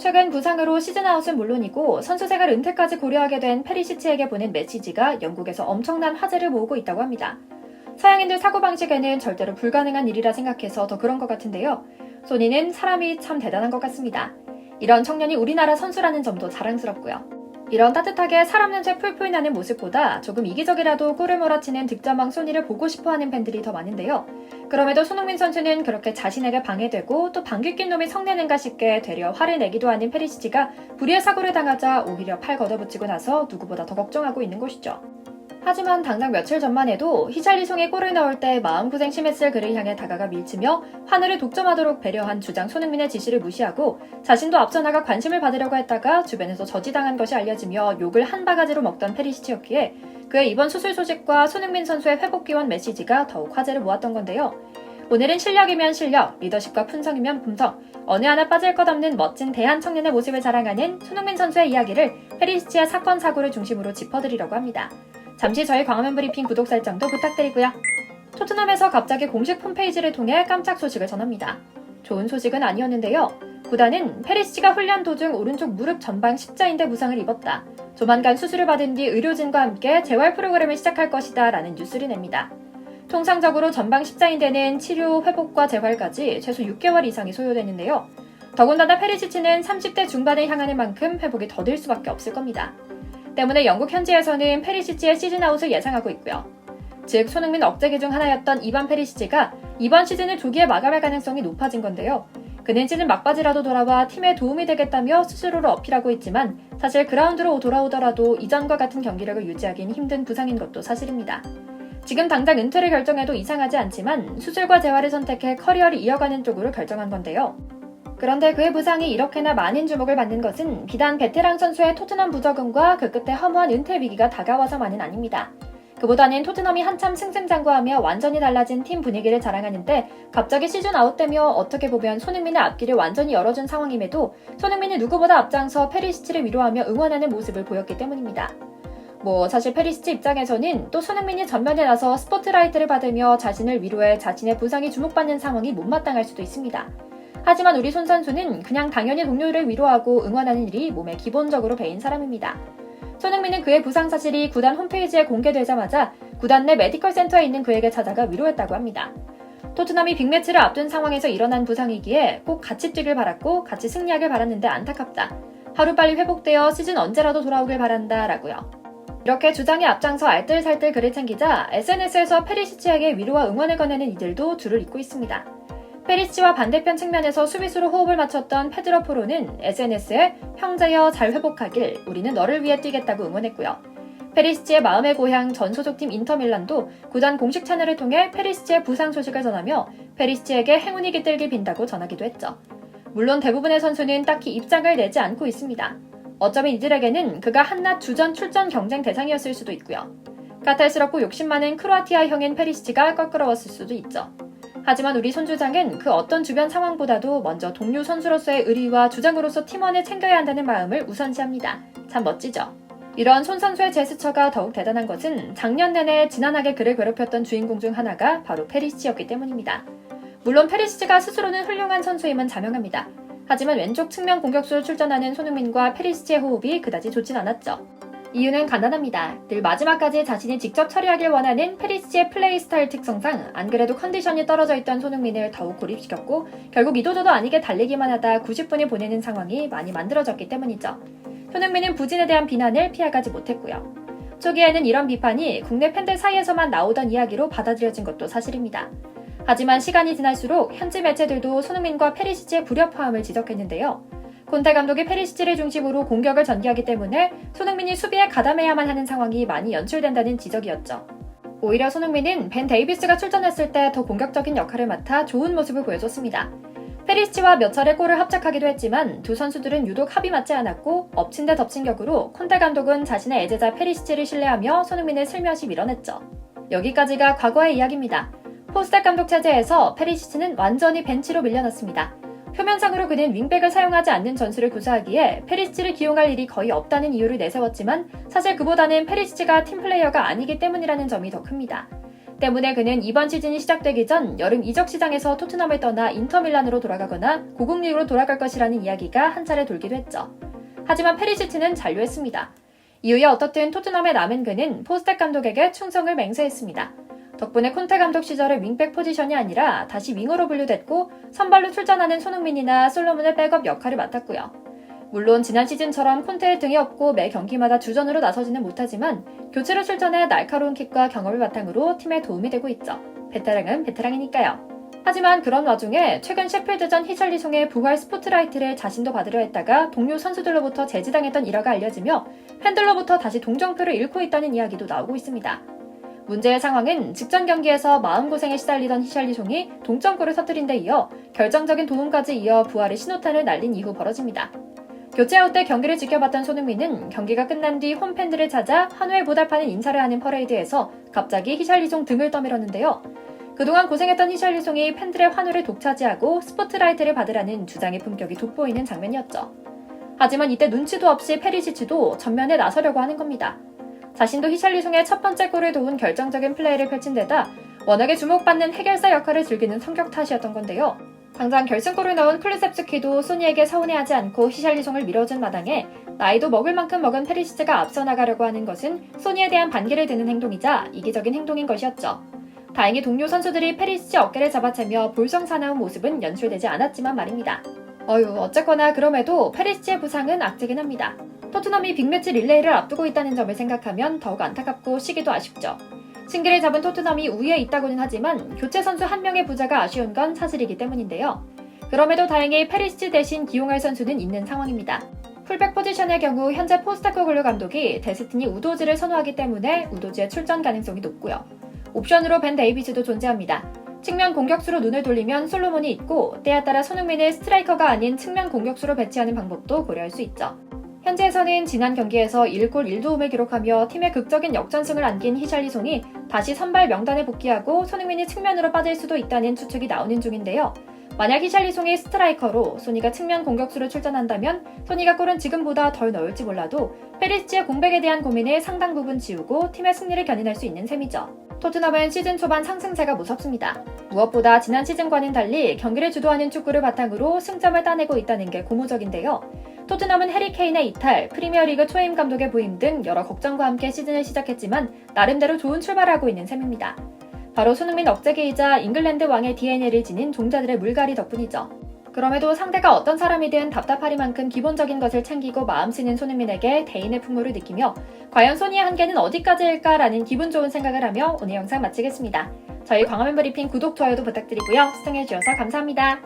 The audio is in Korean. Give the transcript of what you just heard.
최근 부상으로 시즌아웃은 물론이고 선수 생활 은퇴까지 고려하게 된 페리시치에게 보낸 메시지가 영국에서 엄청난 화제를 모으고 있다고 합니다. 서양인들 사고방식에는 절대로 불가능한 일이라 생각해서 더 그런 것 같은데요. 소니는 사람이 참 대단한 것 같습니다. 이런 청년이 우리나라 선수라는 점도 자랑스럽고요. 이런 따뜻하게 사람 냄새 풀풀 나는 모습보다 조금 이기적이라도 골을 몰아치는 득점왕 소니를 보고 싶어하는 팬들이 더 많은데요. 그럼에도 손흥민 선수는 그렇게 자신에게 방해되고 또 방귀 낀 놈이 성내는가 싶게 되려 화를 내기도 하는 페리시치가 불의의 사고를 당하자 오히려 팔 걷어붙이고 나서 누구보다 더 걱정하고 있는 것이죠. 하지만 당장 며칠 전만 해도 히샬리송이 골을 넣을 때 마음고생 심했을 그를 향해 다가가 밀치며 하늘을 독점하도록 배려한 주장 손흥민의 지시를 무시하고 자신도 앞서 나가 관심을 받으려고 했다가 주변에서 저지당한 것이 알려지며 욕을 한 바가지로 먹던 페리시치였기에 그의 이번 수술 소식과 손흥민 선수의 회복 기원 메시지가 더욱 화제를 모았던 건데요. 오늘은 실력이면 실력, 리더십과 품성이면 품성, 어느 하나 빠질 것 없는 멋진 대한 청년의 모습을 자랑하는 손흥민 선수의 이야기를 페리시치의 사건 사고를 중심으로 짚어드리려고 합니다. 잠시 저희 광화문 브리핑 구독 설정도 부탁드리고요. 토트넘에서 갑자기 공식 홈페이지를 통해 깜짝 소식을 전합니다. 좋은 소식은 아니었는데요. 구단은 페리시치가 훈련 도중 오른쪽 무릎 전방 십자인대 부상을 입었다. 조만간 수술을 받은 뒤 의료진과 함께 재활 프로그램을 시작할 것이다 라는 뉴스를 냅니다. 통상적으로 전방 십자인대는 치료, 회복과 재활까지 최소 6개월 이상이 소요되는데요. 더군다나 페리시치는 30대 중반을 향하는 만큼 회복이 더딜 수밖에 없을 겁니다. 때문에 영국 현지에서는 페리시치의 시즌아웃을 예상하고 있고요. 즉 손흥민 억제기 중 하나였던 이반 페리시치가 이번 시즌을 조기에 마감할 가능성이 높아진 건데요. 그는 시즌 막바지라도 돌아와 팀에 도움이 되겠다며 스스로를 어필하고 있지만 사실 그라운드로 돌아오더라도 이전과 같은 경기력을 유지하기는 힘든 부상인 것도 사실입니다. 지금 당장 은퇴를 결정해도 이상하지 않지만 수술과 재활을 선택해 커리어를 이어가는 쪽으로 결정한 건데요. 그런데 그의 부상이 이렇게나 많은 주목을 받는 것은 비단 베테랑 선수의 토트넘 부적응과 그 끝에 허무한 은퇴 위기가 다가와서만은 아닙니다. 그보다는 토트넘이 한참 승승장구하며 완전히 달라진 팀 분위기를 자랑하는데 갑자기 시즌 아웃되며 어떻게 보면 손흥민의 앞길을 완전히 열어준 상황임에도 손흥민이 누구보다 앞장서 페리시치를 위로하며 응원하는 모습을 보였기 때문입니다. 사실 페리시치 입장에서는 또 손흥민이 전면에 나서 스포트라이트를 받으며 자신을 위로해 자신의 부상이 주목받는 상황이 못마땅할 수도 있습니다. 하지만 우리 손 선수는 그냥 당연히 동료를 위로하고 응원하는 일이 몸에 기본적으로 배인 사람입니다. 손흥민은 그의 부상 사실이 구단 홈페이지에 공개되자마자 구단 내 메디컬 센터에 있는 그에게 찾아가 위로했다고 합니다. 토트넘이 빅매치를 앞둔 상황에서 일어난 부상이기에 꼭 같이 뛰길 바랐고 같이 승리하길 바랐는데 안타깝다. 하루빨리 회복되어 시즌 언제라도 돌아오길 바란다 라고요. 이렇게 주장에 앞장서 알뜰살뜰 글을 챙기자 SNS에서 페리시치에게 위로와 응원을 건네는 이들도 줄을 잇고 있습니다. 페리시치와 반대편 측면에서 수비수로 호흡을 맞췄던 페드로 포로는 SNS에 형제여 잘 회복하길 우리는 너를 위해 뛰겠다고 응원했고요. 페리시치의 마음의 고향 전 소속팀 인터밀란도 구단 공식 채널을 통해 페리시치의 부상 소식을 전하며 페리시치에게 행운이 깃들길 빈다고 전하기도 했죠. 물론 대부분의 선수는 딱히 입장을 내지 않고 있습니다. 어쩌면 이들에게는 그가 한낱 주전 출전 경쟁 대상이었을 수도 있고요. 까탈스럽고 욕심 많은 크로아티아형인 페리시치가 껄끄러웠을 수도 있죠. 하지만 우리 손주장은 그 어떤 주변 상황보다도 먼저 동료 선수로서의 의리와 주장으로서 팀원을 챙겨야 한다는 마음을 우선시합니다. 참 멋지죠? 이런 손 선수의 제스처가 더욱 대단한 것은 작년 내내 지난하게 그를 괴롭혔던 주인공 중 하나가 바로 페리시치였기 때문입니다. 물론 페리시치가 스스로는 훌륭한 선수임은 자명합니다. 하지만 왼쪽 측면 공격수로 출전하는 손흥민과 페리시치의 호흡이 그다지 좋진 않았죠. 이유는 간단합니다. 늘 마지막까지 자신이 직접 처리하길 원하는 페리시치의 플레이 스타일 특성상 안 그래도 컨디션이 떨어져 있던 손흥민을 더욱 고립시켰고 결국 이도저도 아니게 달리기만 하다 90분을 보내는 상황이 많이 만들어졌기 때문이죠. 손흥민은 부진에 대한 비난을 피해가지 못했고요. 초기에는 이런 비판이 국내 팬들 사이에서만 나오던 이야기로 받아들여진 것도 사실입니다. 하지만 시간이 지날수록 현지 매체들도 손흥민과 페리시치의 불협화음을 지적했는데요. 콘테 감독이 페리시치를 중심으로 공격을 전개하기 때문에 손흥민이 수비에 가담해야만 하는 상황이 많이 연출된다는 지적이었죠. 오히려 손흥민은 벤 데이비스가 출전했을 때 더 공격적인 역할을 맡아 좋은 모습을 보여줬습니다. 페리시치와 몇 차례 골을 합작하기도 했지만 두 선수들은 유독 합이 맞지 않았고 엎친 데 덮친 격으로 콘테 감독은 자신의 애제자 페리시치를 신뢰하며 손흥민을 슬며시 밀어냈죠. 여기까지가 과거의 이야기입니다. 포스텍 감독 체제에서 페리시치는 완전히 벤치로 밀려났습니다. 표면상으로 그는 윙백을 사용하지 않는 전술을 구사하기에 페리시치를 기용할 일이 거의 없다는 이유를 내세웠지만 사실 그보다는 페리시치가 팀플레이어가 아니기 때문이라는 점이 더 큽니다. 때문에 그는 이번 시즌이 시작되기 전 여름 이적 시장에서 토트넘을 떠나 인터밀란으로 돌아가거나 고국리그로 돌아갈 것이라는 이야기가 한 차례 돌기도 했죠. 하지만 페리시치는 잔류했습니다. 이후에 어떻든 토트넘에 남은 그는 포스텍 감독에게 충성을 맹세했습니다. 덕분에 콘테 감독 시절의 윙백 포지션이 아니라 다시 윙어로 분류됐고 선발로 출전하는 손흥민이나 솔로몬의 백업 역할을 맡았고요. 물론 지난 시즌처럼 콘테의 등이 없고 매 경기마다 주전으로 나서지는 못하지만 교체로 출전해 날카로운 킥과 경험을 바탕으로 팀에 도움이 되고 있죠. 베테랑은 베테랑이니까요. 하지만 그런 와중에 최근 셰필드전 히샬리송의 부활 스포트라이트를 자신도 받으려 했다가 동료 선수들로부터 제지당했던 일화가 알려지며 팬들로부터 다시 동정표를 잃고 있다는 이야기도 나오고 있습니다. 문제의 상황은 직전 경기에서 마음고생에 시달리던 히샬리송이 동점골을 터뜨린 데 이어 결정적인 도움까지 이어 부활의 신호탄을 날린 이후 벌어집니다. 교체 아웃 때 경기를 지켜봤던 손흥민은 경기가 끝난 뒤 홈팬들을 찾아 한우에 보답하는 인사를 하는 퍼레이드에서 갑자기 히샬리송 등을 떠밀었는데요. 그동안 고생했던 히샬리송이 팬들의 환호를 독차지하고 스포트라이트를 받으라는 주장의 품격이 돋보이는 장면이었죠. 하지만 이때 눈치도 없이 페리시치도 전면에 나서려고 하는 겁니다. 자신도 히샬리송의 첫 번째 골을 도운 결정적인 플레이를 펼친 데다 워낙에 주목받는 해결사 역할을 즐기는 성격 탓이었던 건데요. 당장 결승골을 넣은 클루셉스키도 소니에게 서운해하지 않고 히샬리송을 밀어준 마당에 나이도 먹을 만큼 먹은 페리시치가 앞서 나가려고 하는 것은 소니에 대한 반기를 드는 행동이자 이기적인 행동인 것이었죠. 다행히 동료 선수들이 페리시치 어깨를 잡아채며 볼성사나운 모습은 연출되지 않았지만 말입니다. 어쨌거나 그럼에도 페리시치의 부상은 악재긴 합니다. 토트넘이 빅매치 릴레이를 앞두고 있다는 점을 생각하면 더욱 안타깝고 시기도 아쉽죠. 승기를 잡은 토트넘이 우위에 있다고는 하지만 교체 선수 한 명의 부자가 아쉬운 건 사실이기 때문인데요. 그럼에도 다행히 페리시치 대신 기용할 선수는 있는 상황입니다. 풀백 포지션의 경우 현재 포스테코글루 감독이 데스티니 우도즈를 선호하기 때문에 우도즈의 출전 가능성이 높고요. 옵션으로 벤 데이비스도 존재합니다. 측면 공격수로 눈을 돌리면 솔로몬이 있고 때에 따라 손흥민을 스트라이커가 아닌 측면 공격수로 배치하는 방법도 고려할 수 있죠. 현지에서는 지난 경기에서 1골 1도움을 기록하며 팀의 극적인 역전승을 안긴 히샬리송이 다시 선발 명단에 복귀하고 손흥민이 측면으로 빠질 수도 있다는 추측이 나오는 중인데요. 만약 히샬리송이 스트라이커로 소니가 측면 공격수로 출전한다면 소니가 골은 지금보다 덜 넣을지 몰라도 페리시치의 공백에 대한 고민을 상당 부분 지우고 팀의 승리를 견인할 수 있는 셈이죠. 토트넘은 시즌 초반 상승세가 무섭습니다. 무엇보다 지난 시즌과는 달리 경기를 주도하는 축구를 바탕으로 승점을 따내고 있다는 게 고무적인데요. 토트넘은 해리 케인의 이탈, 프리미어리그 초임 감독의 부임 등 여러 걱정과 함께 시즌을 시작했지만 나름대로 좋은 출발을 하고 있는 셈입니다. 바로 손흥민 억제기이자 잉글랜드 왕의 DNA를 지닌 종자들의 물갈이 덕분이죠. 그럼에도 상대가 어떤 사람이든 답답하리만큼 기본적인 것을 챙기고 마음 쓰는 손흥민에게 대인의 풍모를 느끼며 과연 소니의 한계는 어디까지일까라는 기분 좋은 생각을 하며 오늘 영상 마치겠습니다. 저희 광화문 브리핑 구독, 좋아요도 부탁드리고요. 시청해주셔서 감사합니다.